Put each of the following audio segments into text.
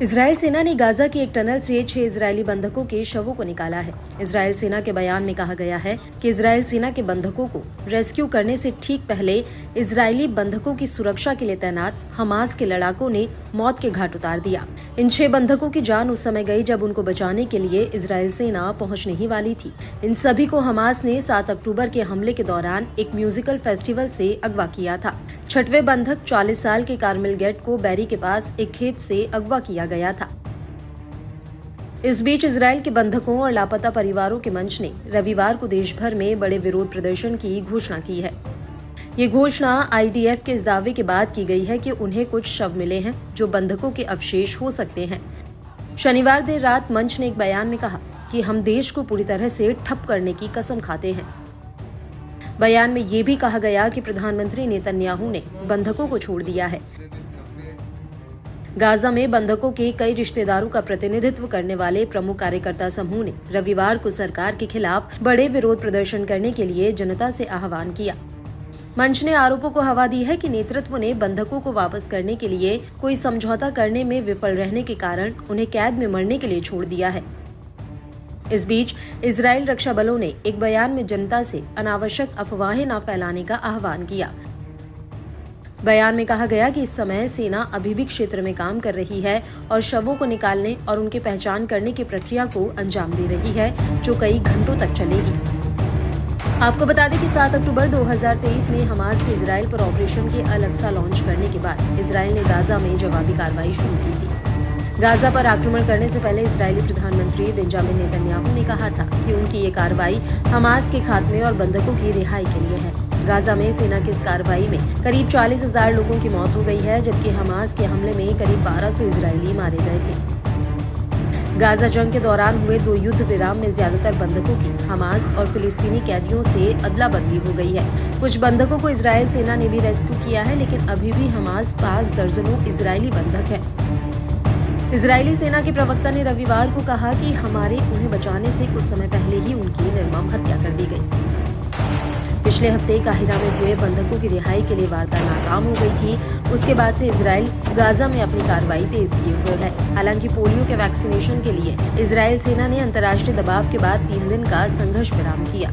Israel सेना ने Gaza की एक टनल से 6 इजरायली बंधकों के शवों को निकाला है। इजरायल सेना के बयान में कहा गया है कि इजरायल सेना के बंधकों को रेस्क्यू करने से ठीक पहले इजरायली बंधकों की सुरक्षा के लिए तैनात हमास के लड़ाकों ने मौत के घाट उतार दिया। इन 6 बंधकों की जान उस समय गई जब उनको बचाने के लिए इजरायल सेना पहुंचने ही वाली थी। इन सभी को हमास ने 7 अक्टूबर के हमले के दौरान एक म्यूजिकल फेस्टिवल से अगवा किया था। 6वें बंधक 40 साल के कार्मेल गेट को बैरी के पास एक खेत से अगवा किया गया था। इस बीच इजरायल के बंधकों और लापता परिवारों के मंच ने रविवार को देश भर में बड़े विरोध प्रदर्शन की घोषणा की है। ये घोषणा आईडीएफ के इस दावे के बाद की गई है कि उन्हें कुछ शव मिले हैं जो बंधकों के अवशेष हो सकते हैं। शनिवार देर रात मंच ने एक बयान में कहा कि हम देश को पूरी तरह से ठप करने की कसम खाते हैं। बयान में ये भी कहा गया कि प्रधानमंत्री नेतन्याहू ने बंधकों को छोड़ दिया है। गाजा में बंधकों के कई रिश्तेदारों का प्रतिनिधित्व करने वाले प्रमुख कार्यकर्ता समूह ने रविवार को सरकार के खिलाफ बड़े विरोध प्रदर्शन करने के लिए जनता से आह्वान किया। मंच ने आरोपों को हवा दी है कि नेतृत्व ने बंधकों को वापस करने के लिए कोई समझौता करने में विफल रहने के कारण उन्हें कैद में मरने के लिए छोड़ दिया है। इस बीच इजरायल रक्षा बलों ने एक बयान में जनता से अनावश्यक अफवाहें न फैलाने का आह्वान किया। बयान में कहा गया कि इस समय सेना अभी भी क्षेत्र में काम कर रही है और शवों को निकालने और उनकी पहचान करने की प्रक्रिया को अंजाम दे रही है, जो कई घंटों तक चलेगी। आपको बता दें कि 7 अक्टूबर 2023 में हमास के इजरायल पर ऑपरेशन के अल-अक्सा लॉन्च करने के बाद इजरायल ने गाजा में जवाबी कार्रवाई शुरू की थी। गाजा पर आक्रमण करने से पहले इजरायली प्रधानमंत्री बेंजामिन नेतन्याहू ने कहा था कि उनकी ये कार्रवाई हमास के खात्मे और बंधकों की रिहाई के लिए है। गाजा में सेना की इस कार्रवाई में करीब 40,000 लोगों की मौत हो गई है, जबकि हमास के हमले में करीब 1200 इजरायली मारे गए थे। गाजा जंग के दौरान हुए 2 युद्ध विराम में ज्यादातर बंधकों की हमास और फिलिस्तीनी कैदियों से अदला बदली हो गई है। कुछ बंधकों को इजरायल सेना ने भी रेस्क्यू किया है, लेकिन अभी भी हमास पास दर्जनों इजरायली बंधक हैं। इजरायली सेना के प्रवक्ता ने रविवार को कहा कि हमारे उन्हें बचाने से कुछ समय पहले ही उनकी निर्मम हत्या कर दी गई। पिछले हफ्ते काहिरा में हुए बंधकों की रिहाई के लिए वार्ता नाकाम हो गई थी। उसके बाद से इजरायल गाजा में अपनी कार्रवाई तेज किए हुए है। हालांकि पोलियो के वैक्सीनेशन के लिए इजरायल सेना ने अंतर्राष्ट्रीय दबाव के बाद 3 दिन का संघर्ष विराम किया।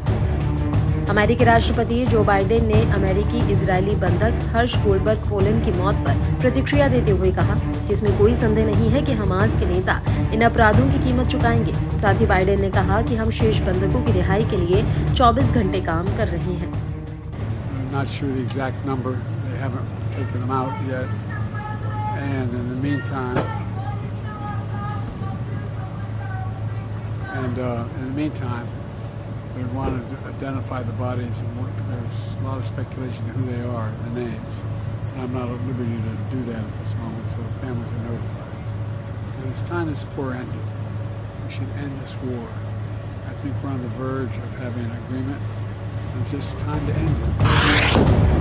अमेरिकी राष्ट्रपति जो बाइडेन ने अमेरिकी इजरायली बंधक हर्ष गोल्डबर्ग पोलन की मौत पर प्रतिक्रिया देते हुए कहा कि इसमें कोई संदेह नहीं है कि हमास के नेता इन अपराधों की कीमत चुकाएंगे। साथ ही बाइडेन ने कहा कि हम शेष बंधकों की रिहाई के लिए 24 घंटे काम कर रहे हैं। They want to identify the bodies, and there's a lot of speculation of who they are, the names. And I'm not at liberty to do that at this moment until the families are notified. And it's time this war ended. We should end this war. I think we're on the verge of having an agreement. It's just time to end it.